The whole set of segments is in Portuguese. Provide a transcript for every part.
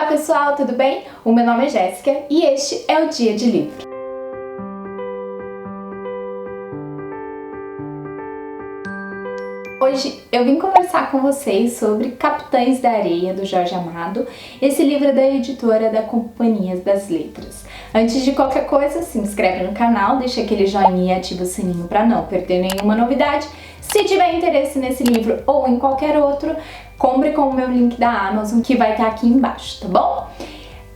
pessoal, tudo bem? O meu nome é Jéssica e este é o Dia de Livro. Hoje eu vim conversar com vocês sobre Capitães da Areia, do Jorge Amado. Esse livro é da editora da Companhia das Letras. Antes de qualquer coisa, se inscreve no canal, deixa aquele joinha e ativa o sininho para não perder nenhuma novidade. Se tiver interesse nesse livro ou em qualquer outro, compre com o meu link da Amazon que vai estar aqui embaixo, tá bom?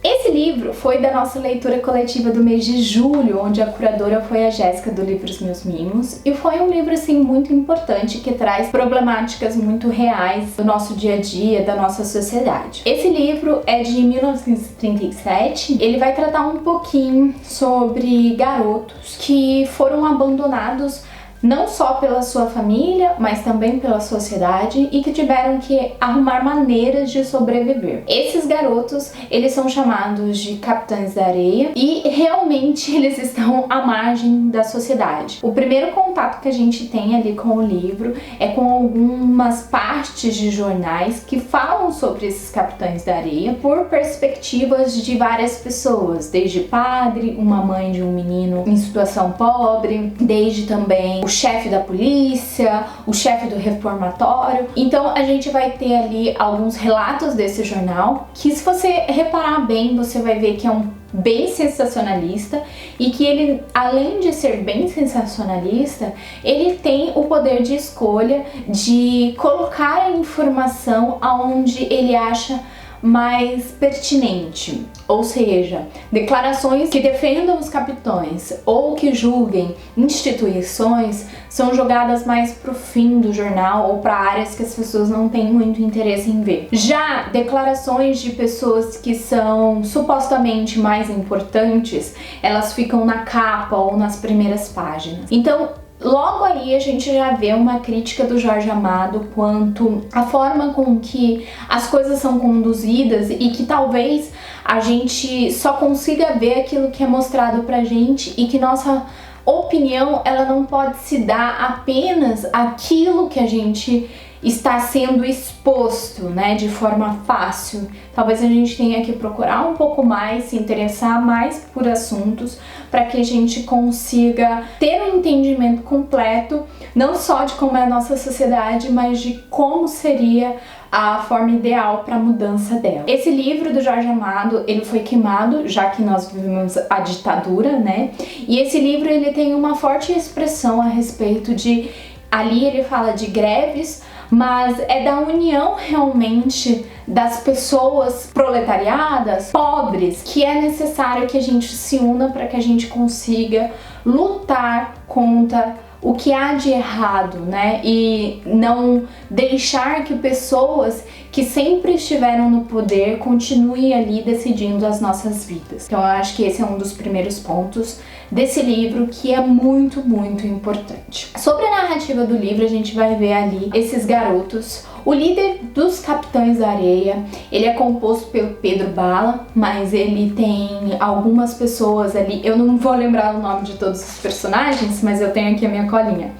Esse livro foi da nossa leitura coletiva do mês de julho, onde a curadora foi a Jéssica do livro Os Meus Mimos, e foi um livro assim muito importante que traz problemáticas muito reais do nosso dia a dia, da nossa sociedade. Esse livro é de 1937, ele vai tratar um pouquinho sobre garotos que foram abandonados não só pela sua família, mas também pela sociedade e que tiveram que arrumar maneiras de sobreviver. Esses garotos, eles são chamados de Capitães da Areia e realmente eles estão à margem da sociedade. O primeiro contato que a gente tem ali com o livro é com algumas partes de jornais que falam sobre esses Capitães da Areia por perspectivas de várias pessoas, desde padre, uma mãe de um menino em situação pobre, desde também o chefe da polícia, o chefe do reformatório. Então a gente vai ter ali alguns relatos desse jornal que, se você reparar bem, você vai ver que é bem sensacionalista e que ele, além de ser bem sensacionalista, ele tem o poder de escolha de colocar a informação aonde ele acha mais pertinente, ou seja, declarações que defendam os capitães ou que julguem instituições são jogadas mais pro fim do jornal ou para áreas que as pessoas não têm muito interesse em ver. Já declarações de pessoas que são supostamente mais importantes, elas ficam na capa ou nas primeiras páginas. Então, logo aí a gente já vê uma crítica do Jorge Amado quanto à forma com que as coisas são conduzidas e que talvez a gente só consiga ver aquilo que é mostrado pra gente e que nossa opinião ela não pode se dar apenas aquilo que a gente está sendo exposto, né, de forma fácil. Talvez a gente tenha que procurar um pouco mais, se interessar mais por assuntos, para que a gente consiga ter um entendimento completo, não só de como é a nossa sociedade, mas de como seria a forma ideal para a mudança dela. Esse livro do Jorge Amado, ele foi queimado, já que nós vivemos a ditadura, né? E esse livro, ele tem uma forte expressão a respeito de... Ali ele fala de greves, mas é da união realmente das pessoas proletariadas, pobres, que é necessário que a gente se una para que a gente consiga lutar contra o que há de errado, né? E não deixar que pessoas que sempre estiveram no poder continuem ali decidindo as nossas vidas. Então eu acho que esse é um dos primeiros pontos desse livro que é muito, muito importante. Sobre a narrativa do livro, a gente vai ver ali esses garotos. O líder dos Capitães da Areia, ele é composto pelo Pedro Bala, mas ele tem algumas pessoas ali, eu não vou lembrar o nome de todos os personagens, mas eu tenho aqui a minha colinha.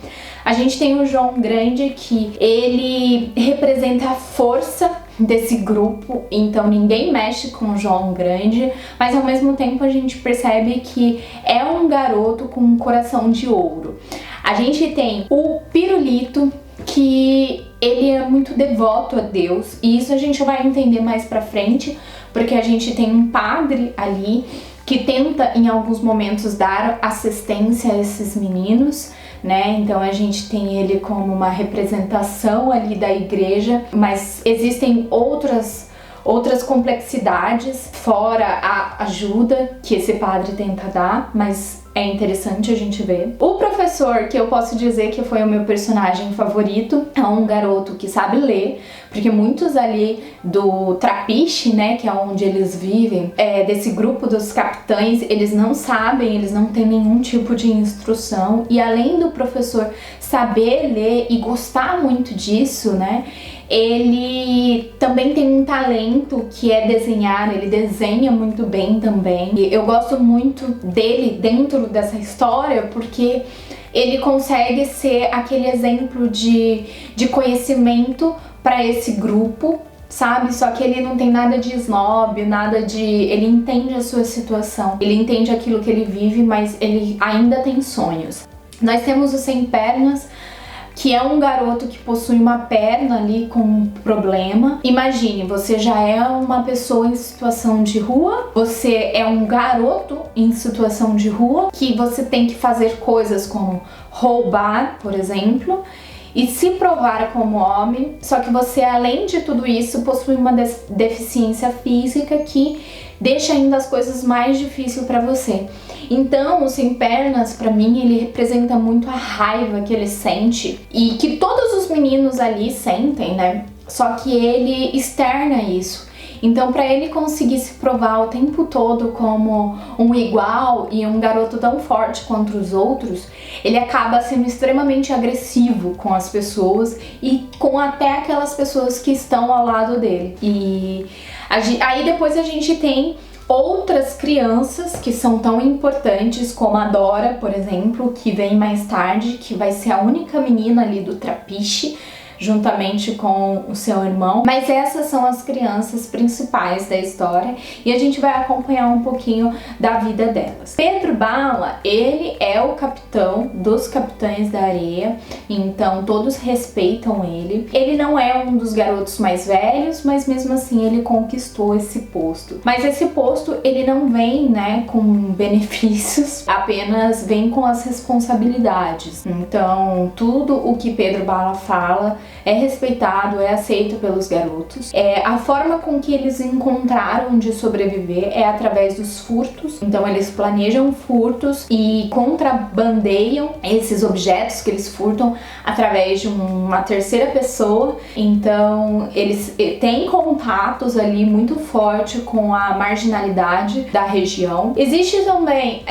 A gente tem o João Grande, que ele representa a força desse grupo, então ninguém mexe com o João Grande, mas ao mesmo tempo a gente percebe que é um garoto com um coração de ouro. A gente tem o Pirulito, que ele é muito devoto a Deus, e isso a gente vai entender mais pra frente, porque a gente tem um padre ali que tenta em alguns momentos dar assistência a esses meninos, né? Então a gente tem ele como uma representação ali da igreja, mas existem outras complexidades fora a ajuda que esse padre tenta dar, mas é interessante a gente ver. O professor, que eu posso dizer que foi o meu personagem favorito, é um garoto que sabe ler, porque muitos ali do Trapiche, né, que é onde eles vivem, desse grupo dos capitães, eles não sabem, eles não têm nenhum tipo de instrução, e além do professor saber ler e gostar muito disso, né, ele também tem um talento que é desenhar, ele desenha muito bem também. E eu gosto muito dele dentro dessa história porque ele consegue ser aquele exemplo de conhecimento para esse grupo sabe? Só que ele não tem nada de snob, nada de... Ele entende a sua situação, ele entende aquilo que ele vive, mas ele ainda tem sonhos. Nós temos o Sem Pernas, que é um garoto que possui uma perna ali com um problema. Imagine, você já é uma pessoa em situação de rua, você é um garoto em situação de rua, que você tem que fazer coisas como roubar, por exemplo, e se provar como homem, só que você, além de tudo isso, possui uma deficiência física que deixa ainda as coisas mais difíceis para você. Então, o Sem Pernas, pra mim, ele representa muito a raiva que ele sente e que todos os meninos ali sentem, né? Só que ele externa isso. Então, para ele conseguir se provar o tempo todo como um igual e um garoto tão forte quanto os outros, ele acaba sendo extremamente agressivo com as pessoas e com até aquelas pessoas que estão ao lado dele. E aí depois a gente tem outras crianças que são tão importantes, como a Dora, por exemplo, que vem mais tarde, que vai ser a única menina ali do Trapiche, juntamente com o seu irmão. Mas essas são as crianças principais da história e a gente vai acompanhar um pouquinho da vida delas. Pedro Bala, ele é o capitão dos Capitães da Areia, então todos respeitam ele. Ele não é um dos garotos mais velhos, mas mesmo assim ele conquistou esse posto. Mas esse posto, ele não vem, né, com benefícios, apenas vem com as responsabilidades. Então, tudo o que Pedro Bala fala é respeitado, é aceito pelos garotos. A forma com que eles encontraram de sobreviver é através dos furtos. Então eles planejam furtos e contrabandeiam esses objetos que eles furtam através de uma terceira pessoa. Então eles têm contatos ali muito forte com a marginalidade da região. Existe também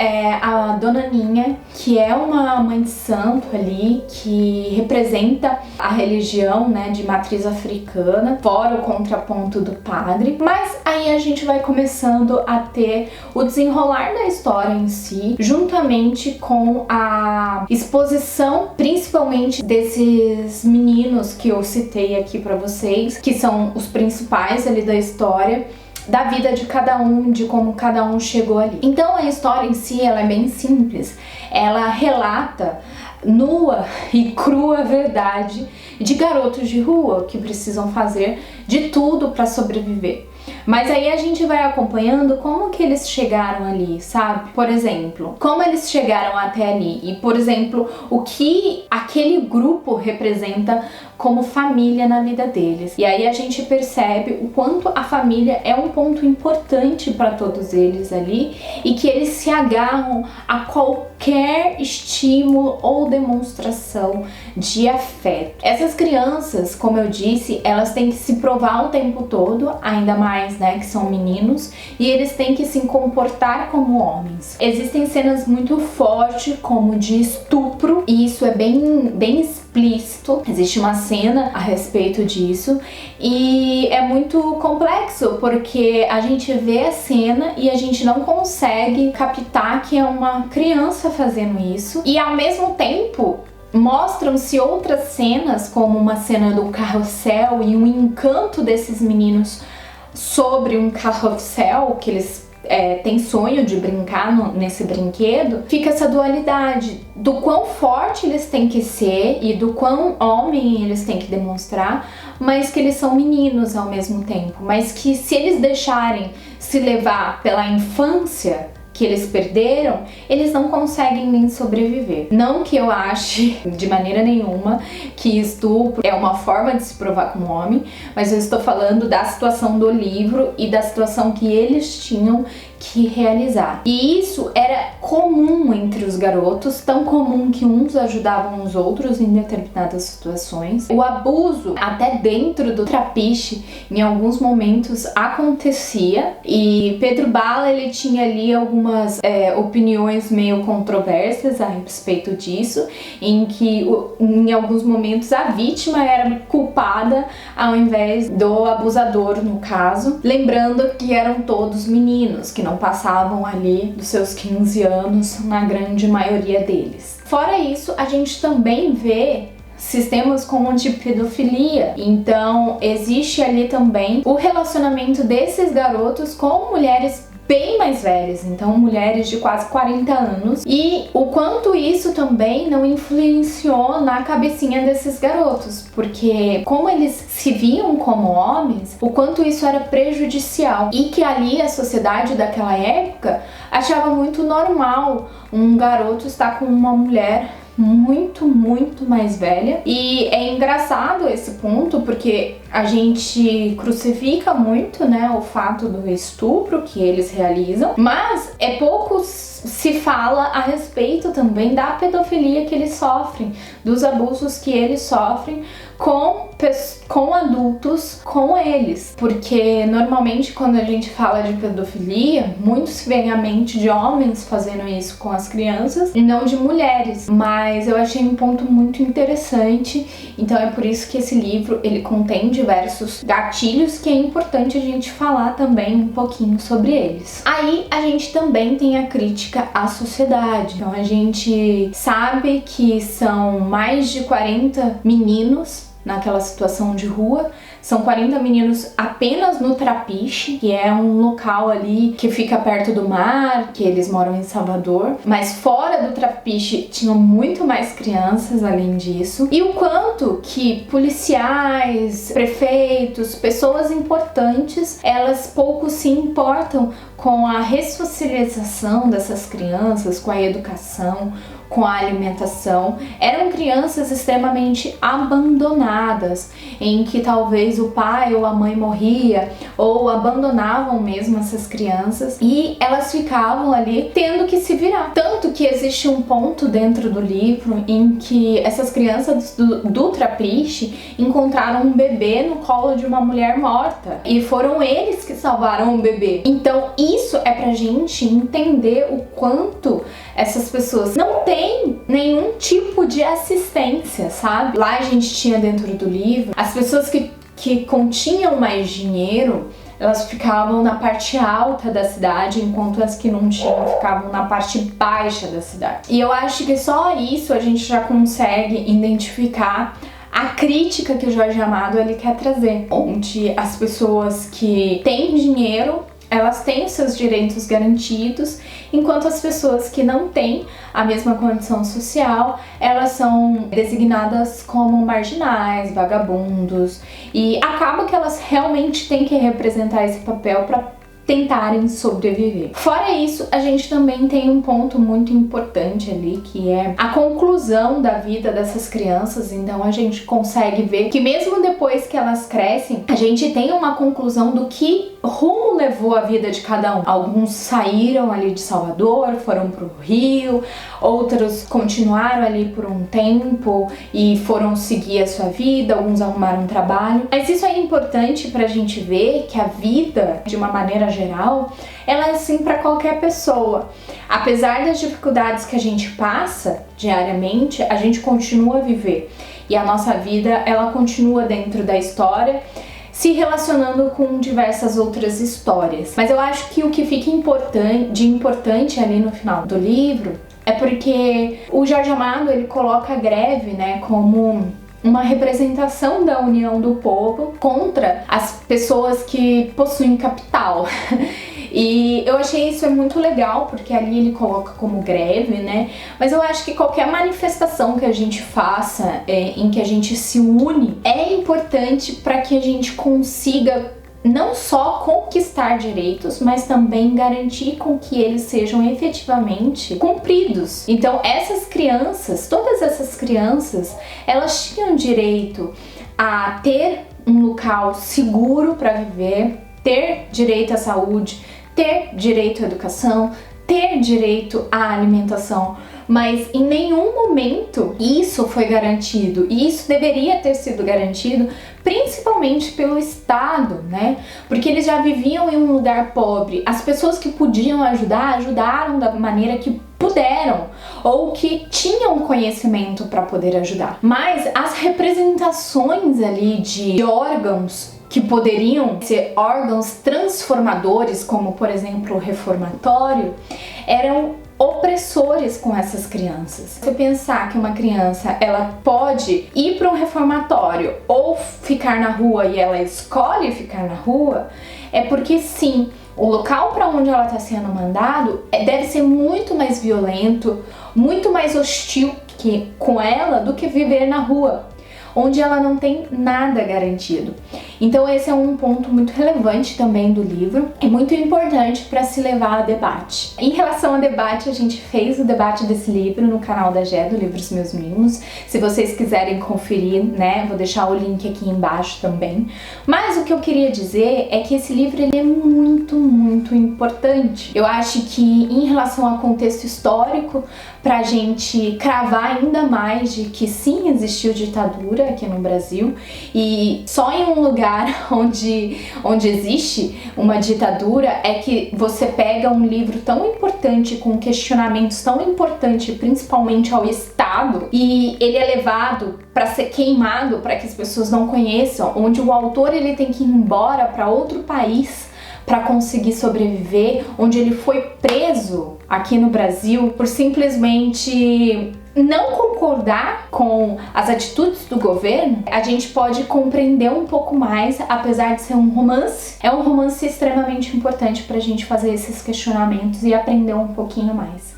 a Dona Ninha, que é uma mãe de santo ali, que representa a religião, né, de matriz africana, fora o contraponto do padre. Mas aí a gente vai começando a ter o desenrolar da história em si, juntamente com a exposição, principalmente desses meninos que eu citei aqui pra vocês, que são os principais ali da história, da vida de cada um, de como cada um chegou ali. Então a história em si, ela é bem simples. Ela relata nua e crua verdade de garotos de rua que precisam fazer de tudo para sobreviver. Mas aí a gente vai acompanhando como que eles chegaram ali, sabe? Por exemplo, como eles chegaram até ali e, por exemplo, o que aquele grupo representa como família na vida deles. E aí a gente percebe o quanto a família é um ponto importante para todos eles ali e que eles se agarram a qualquer estímulo ou demonstração de afeto. Essas crianças, como eu disse, elas têm que se provar o tempo todo, ainda mais, né, que são meninos, e eles têm que se comportar como homens. Existem cenas muito fortes, como de estupro, e isso é bem explícito. Existe uma cena a respeito disso e é muito complexo porque a gente vê a cena e a gente não consegue captar que é uma criança fazendo isso, e ao mesmo tempo mostram-se outras cenas, como uma cena do carrossel e um encanto desses meninos sobre um carrossel, que eles têm sonho de brincar nesse brinquedo. Fica essa dualidade do quão forte eles têm que ser e do quão homem eles têm que demonstrar, mas que eles são meninos ao mesmo tempo, mas que se eles deixarem se levar pela infância que eles perderam, eles não conseguem nem sobreviver. Não que eu ache de maneira nenhuma que estupro é uma forma de se provar como homem, mas eu estou falando da situação do livro e da situação que eles tinham que realizar. E isso era comum entre os garotos, tão comum que uns ajudavam os outros em determinadas situações. O abuso, até dentro do Trapiche, em alguns momentos acontecia, e Pedro Bala, ele tinha ali algumas opiniões meio controversas a respeito disso, em que em alguns momentos a vítima era culpada ao invés do abusador, no caso. Lembrando que eram todos meninos, que não passavam ali dos seus 15 anos, na grande maioria deles. Fora isso, a gente também vê sistemas como de pedofilia. Então existe ali também o relacionamento desses garotos com mulheres bem mais velhas, então mulheres de quase 40 anos, e o quanto isso também não influenciou na cabecinha desses garotos, porque como eles se viam como homens, o quanto isso era prejudicial, e que ali a sociedade daquela época achava muito normal um garoto estar com uma mulher muito mais velha. E é engraçado esse ponto, porque a gente crucifica muito, né, o fato do estupro que eles realizam, mas é pouco se fala a respeito também da pedofilia que eles sofrem, dos abusos que eles sofrem com adultos, com eles. Porque normalmente quando a gente fala de pedofilia, muito se vem à mente de homens fazendo isso com as crianças e não de mulheres. Mas eu achei um ponto muito interessante, então é por isso que esse livro ele contém diversos gatilhos que é importante a gente falar também um pouquinho sobre eles. Aí a gente também tem a crítica à sociedade. Então a gente sabe que são mais de 40 meninos naquela situação de rua. São 40 meninos apenas no Trapiche, que é um local ali que fica perto do mar, que eles moram em Salvador. Mas fora do Trapiche tinham muito mais crianças além disso. E o quanto que policiais, prefeitos, pessoas importantes, elas pouco se importam com a ressocialização dessas crianças, com a educação, com a alimentação. Eram crianças extremamente abandonadas, em que talvez o pai ou a mãe morria, ou abandonavam mesmo essas crianças, e elas ficavam ali tendo que se virar. Tanto que existe um ponto dentro do livro em que essas crianças do Trapiche encontraram um bebê no colo de uma mulher morta, e foram eles que salvaram o bebê. Então isso é pra gente entender o quanto essas pessoas não têm nenhum tipo de assistência, sabe? Lá a gente tinha dentro do livro as pessoas que continham mais dinheiro, elas ficavam na parte alta da cidade, enquanto as que não tinham ficavam na parte baixa da cidade. E eu acho que só isso a gente já consegue identificar a crítica que o Jorge Amado ele quer trazer, onde as pessoas que têm dinheiro, elas têm os seus direitos garantidos, enquanto as pessoas que não têm a mesma condição social, elas são designadas como marginais, vagabundos, e acaba que elas realmente têm que representar esse papel para tentarem sobreviver. Fora isso, a gente também tem um ponto muito importante ali, que é a conclusão da vida dessas crianças. Então a gente consegue ver que mesmo depois que elas crescem, a gente tem uma conclusão do que rumo levou a vida de cada um. Alguns saíram ali de Salvador, foram pro Rio, outros continuaram ali por um tempo e foram seguir a sua vida, alguns arrumaram um trabalho. Mas isso é importante pra gente ver que a vida, de uma maneira geral, ela é assim para qualquer pessoa. Apesar das dificuldades que a gente passa diariamente, a gente continua a viver. E a nossa vida, ela continua dentro da história, se relacionando com diversas outras histórias. Mas eu acho que o que fica importante ali no final do livro é porque o Jorge Amado, ele coloca a greve, né, como uma representação da união do povo contra as pessoas que possuem capital. E eu achei isso muito legal, porque ali ele coloca como greve, né? Mas eu acho que qualquer manifestação que a gente faça, em que a gente se une, é importante para que a gente consiga não só conquistar direitos, mas também garantir com que eles sejam efetivamente cumpridos. Então essas crianças, todas essas crianças, elas tinham direito a ter um local seguro para viver, ter direito à saúde, ter direito à educação, ter direito à alimentação, mas em nenhum momento isso foi garantido, e isso deveria ter sido garantido principalmente pelo Estado, né? Porque eles já viviam em um lugar pobre. As pessoas que podiam ajudar, ajudaram da maneira que puderam, ou que tinham conhecimento para poder ajudar. Mas as representações ali de órgãos que poderiam ser órgãos transformadores, como por exemplo o reformatório, eram opressores com essas crianças. Se pensar que uma criança ela pode ir para um reformatório ou ficar na rua e ela escolhe ficar na rua, é porque sim, o local para onde ela está sendo mandado deve ser muito mais violento, muito mais hostil com ela do que viver na rua, onde ela não tem nada garantido. Então esse é um ponto muito relevante também do livro e muito importante para se levar a debate. Em relação a debate, a gente fez o debate desse livro no canal da Gé, do Livros Meus Mimos. Se vocês quiserem conferir, né, vou deixar o link aqui embaixo também. Mas o que eu queria dizer é que esse livro ele é muito, muito importante. Eu acho que em relação ao contexto histórico, pra gente cravar ainda mais de que sim, existiu ditadura aqui no Brasil, e só em um lugar onde existe uma ditadura é que você pega um livro tão importante, com questionamentos tão importantes, principalmente ao Estado, e ele é levado para ser queimado, para que as pessoas não conheçam, onde o autor ele tem que ir embora para outro país para conseguir sobreviver, onde ele foi preso aqui no Brasil por simplesmente não concordar com as atitudes do governo. A gente pode compreender um pouco mais, apesar de ser um romance. É um romance extremamente importante para a gente fazer esses questionamentos e aprender um pouquinho mais.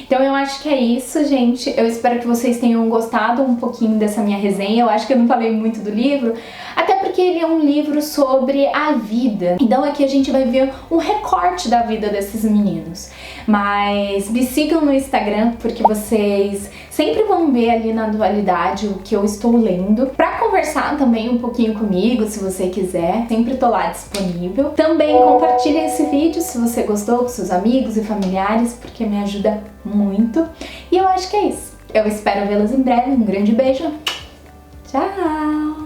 Então eu acho que é isso, gente. Eu espero que vocês tenham gostado um pouquinho dessa minha resenha. Eu acho que eu não falei muito do livro, até porque ele é um livro sobre a vida. Então aqui a gente vai ver um recorte da vida desses meninos. Mas me sigam no Instagram, porque vocês sempre vão ver ali na atualidade o que eu estou lendo. Pra conversar também um pouquinho comigo, se você quiser, sempre tô lá disponível. Também compartilhe esse vídeo se você gostou com seus amigos e familiares, porque me ajuda muito. E eu acho que é isso. Eu espero vê-los em breve. Um grande beijo. Tchau!